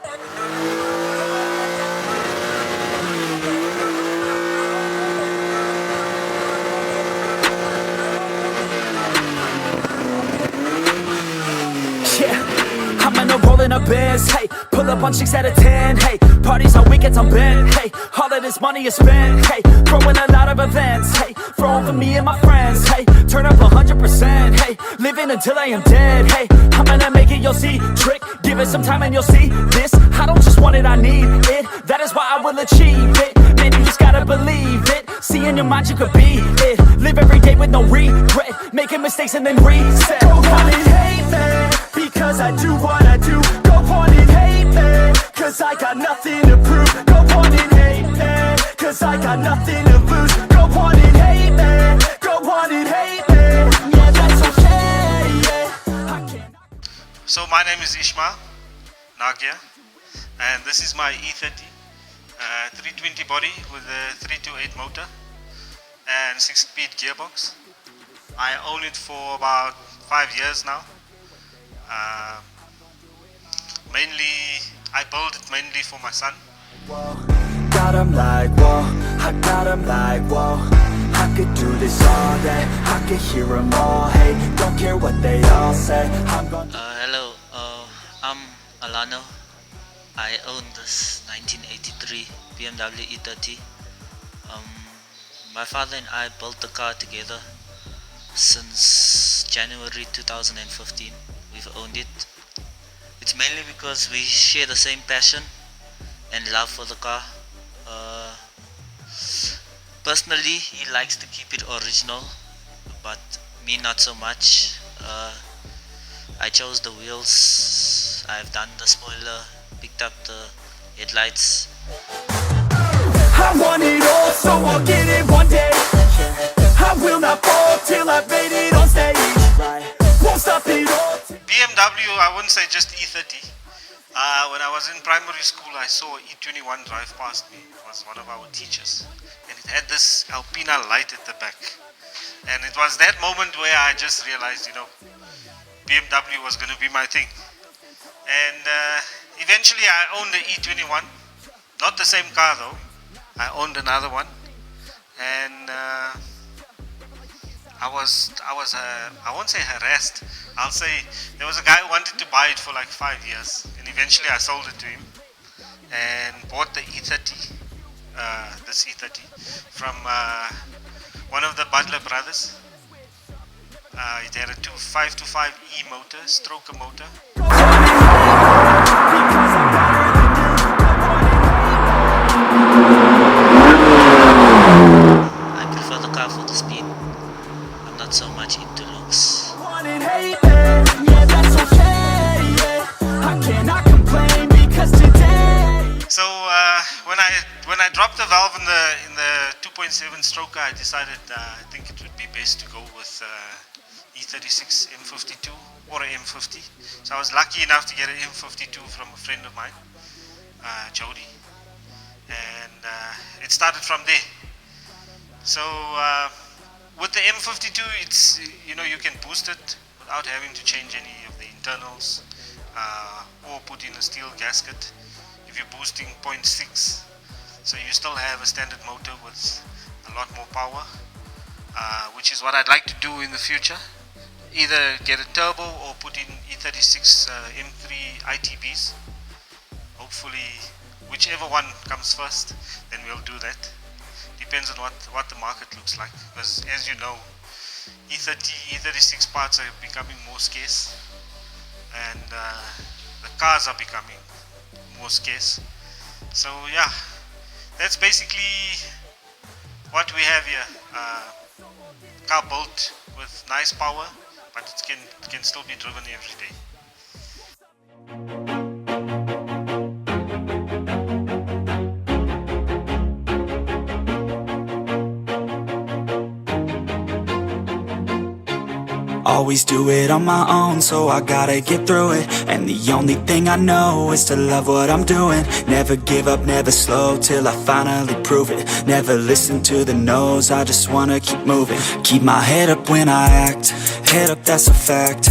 Yeah, I'm in a rolling a biz, hey, pull up on 6 out of 10, hey, parties on weekends I'm bent, hey, all of this money is spent, hey, throwing a lot of events, hey, for all for me and my friends, hey, turn up 100%, hey, living until I am dead, hey, I'm gonna make it, you'll see, trick, give it some time and you'll see, this, I don't just want it, I need it, that is why I will achieve it, man, you just gotta believe it, see in your mind you could be it, live every day with no regret, making mistakes and then reset, go on and hate me, because I do what I do, go on and hate me, cause I got nothing to prove, go on and hate me, cause I got nothing to lose, go on and hate me, go on and hate me, yeah that's okay, yeah, I can't. So my name is Ishmael Nagia and this is my E30 320 body with a 3.8 motor and 6-speed gearbox. I own it for about 5 years now. Mainly, I build it mainly for my son. Whoa, got him like, whoa, I got him like, whoa, I could do this all day, I could hear them all, hey, don't care what they all say, I'm gonna... Hello, I'm Alano. I own this 1983 BMW E30. My father and I built the car together since January 2015. We've owned it. It's mainly because we share the same passion and love for the car. Personally, he likes to keep it original, but me not so much. I chose the wheels, I've done the spoiler, picked up the headlights. I want it all, so I'll get it one day. I will not fall till I've made it on stage. Won't stop it all. BMW, I wouldn't say just E30. When I was in primary school, I saw E21 drive past me. It was one of our teachers. And it had this Alpina light at the back. And it was that moment where I just realized, you know, BMW was going to be my thing. And eventually I owned the E21. Not the same car though. I owned another one. And I won't say harassed. I'll say there was a guy who wanted to buy it for like 5 years, and eventually I sold it to him and bought the E30, this E30, from one of the Butler brothers. It had a 525E motor, stroker motor. I prefer the car for the speed. I'm not so much into looks. So when I dropped the valve in the 2.7 stroker, I decided I think it would be best to go with E36 M52 or a M50. So I was lucky enough to get an M52 from a friend of mine, Jody, and it started from there. So with the M52, it's, you know, you can boost it without having to change any of the internals or put in a steel gasket if you're boosting 0.6. So you still have a standard motor with a lot more power, which is what I'd like to do in the future. Either get a turbo or put in E36 M3 ITBs. Hopefully, whichever one comes first, then we'll do that. Depends on what the market looks like, because as you know, E30, E36 parts are becoming more scarce, and the cars are becoming more scarce. So yeah, that's basically what we have here. Car built with nice power, but it can still be driven every day. Always do it on my own, so I gotta get through it. And the only thing I know is to love what I'm doing. Never give up, never slow, till I finally prove it. Never listen to the no's, I just wanna keep moving. Keep my head up when I act, head up, that's a fact.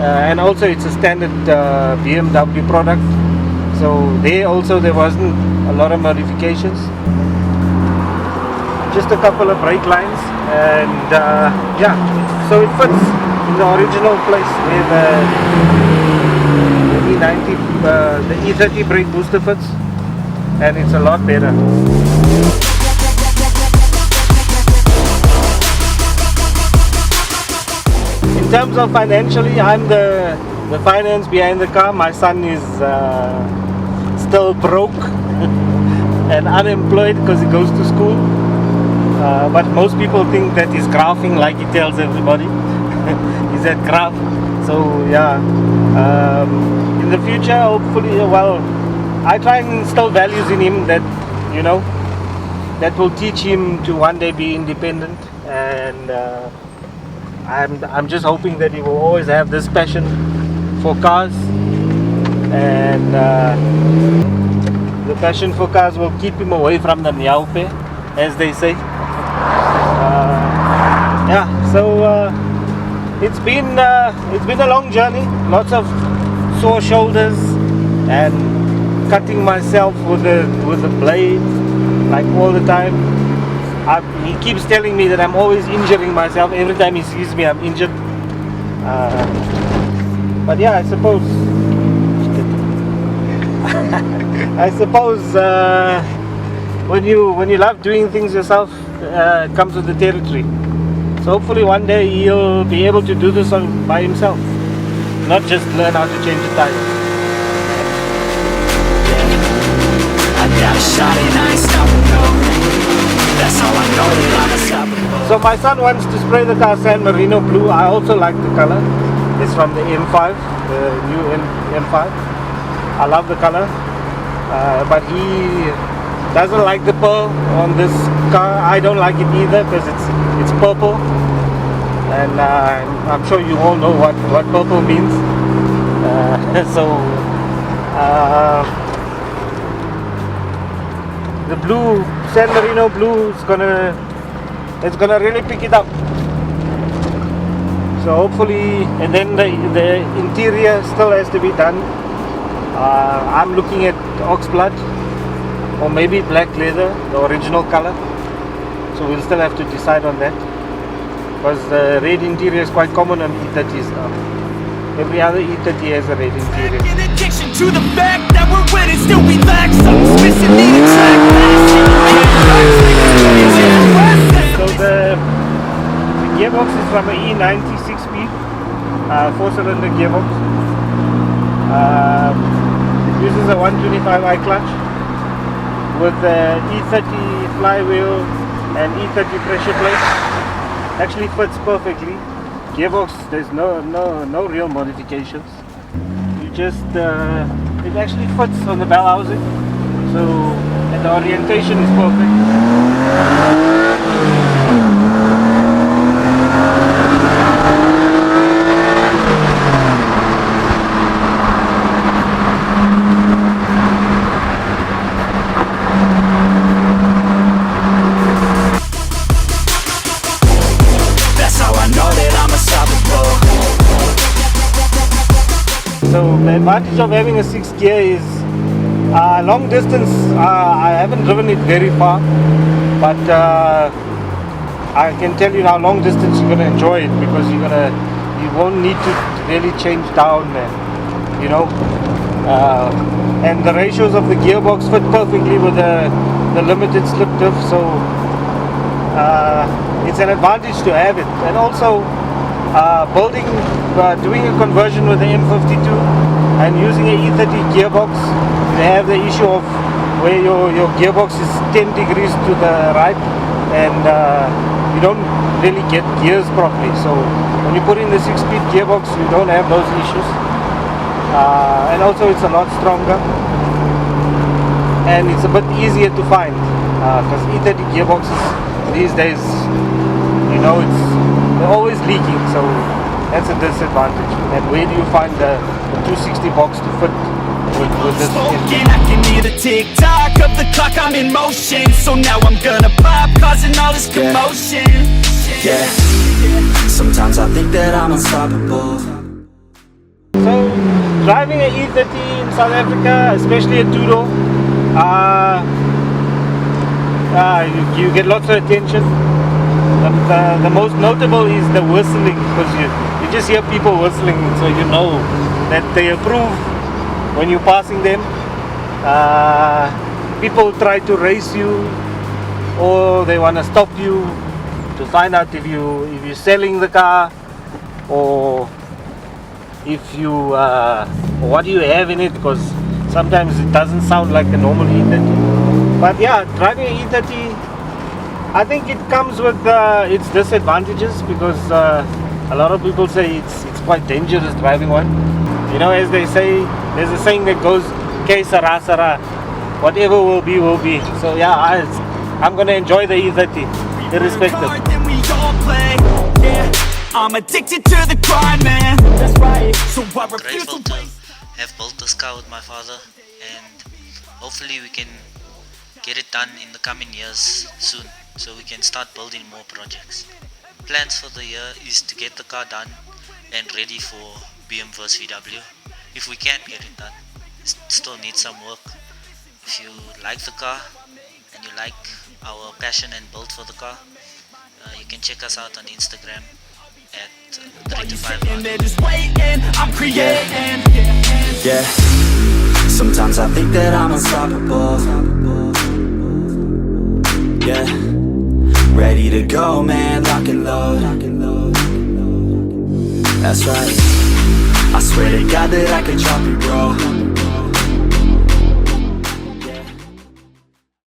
and also it's a standard BMW product. So there wasn't a lot of modifications. Just a couple of brake lines, and yeah, so it fits in the original place where the E30 brake booster fits, and it's a lot better. In terms of financially, I'm the finance behind the car. My son is still broke and unemployed because he goes to school. But most people think that he's graphing, like he tells everybody. He's at graph. So yeah, in the future, hopefully, well, I try and instill values in him that, you know, that will teach him to one day be independent. And I'm just hoping that he will always have this passion for cars, and the passion for cars will keep him away from the nyaupe, as they say. Yeah, so it's been a long journey, lots of sore shoulders and cutting myself with the blade like all the time. He keeps telling me that I'm always injuring myself. Every time he sees me, I'm injured. But yeah, I suppose when you love doing things yourself, it comes with the territory. So hopefully one day he'll be able to do this by himself, not just learn how to change a tire. I got a shot and I ain't stopping, no. That's how I know that I'm unstoppable. So my son wants to spray the car San Marino blue. I also like the color. It's from the M5, the new M5. I love the color, but he doesn't like the pearl on this car. I don't like it either because it's purple, and I'm sure you all know what purple means. The blue, San Marino blue, it's gonna really pick it up. So hopefully, and then the interior still has to be done. I'm looking at ox blood or maybe black leather, the original color. So we'll still have to decide on that, because the red interior is quite common on E30s now. Every other E30 has a red interior. In addiction to the fact that we're winning, still we lack something's missing, need a track. So the gearbox is from an E90 6-speed, 4-cylinder gearbox. It uses a 125i clutch with the E30 flywheel and E30 pressure plate. Actually fits perfectly. Gearbox, there's no real modifications. You just it actually fits on the bell housing. So, and the orientation is perfect. So the advantage of having a 6th gear is long distance. I haven't driven it very far, but I can tell you now, long distance you're gonna enjoy it, because you won't need to really change down, and you know, and the ratios of the gearbox fit perfectly with the limited slip diff. So it's an advantage to have it, and also doing a conversion with the M52 and using an E30 gearbox, they have the issue of where your gearbox is 10 degrees to the right, and you don't really get gears properly. So when you put in the 6-speed gearbox, you don't have those issues, and also it's a lot stronger, and it's a bit easier to find, because E30 gearboxes these days, you know, they're always leaking, so that's a disadvantage. And where do you find the 260 box to fit with this engine? I can hear the tick-tock of the clock, I'm in motion. So now I'm gonna pop, causing all this commotion. Yeah, sometimes I think that I'm unstoppable. driving an E30 in South Africa, especially a two-door, you get lots of attention. The most notable is the whistling, because you just hear people whistling, so you know that they approve when you're passing them. People try to race you, or they want to stop you to find out if you're selling the car, or if you what do you have in it, because sometimes it doesn't sound like a normal E30. But yeah, driving an E30, I think it comes with its disadvantages, because a lot of people say it's quite dangerous driving one. You know, as they say, there's a saying that goes, "Ke sara sara," whatever will be, will be. So yeah, I'm gonna enjoy the E30, irrespective. I'm addicted to the grind, man. That's right. So I refuse Grateful to to waste. have built this car with my father, and hopefully we can get it done in the coming years soon, so we can start building more projects. Plans for the year is to get the car done and ready for BM vs VW. If we can get it done, it still needs some work. If you like the car and you like our passion and build for the car, you can check us out on Instagram at 3 to 5 And they're just waiting, I'm creating. Yeah, sometimes I think that I'm unstoppable. Yeah, ready to go, man, lock and load. That's right, I swear to God that I could drop you, bro.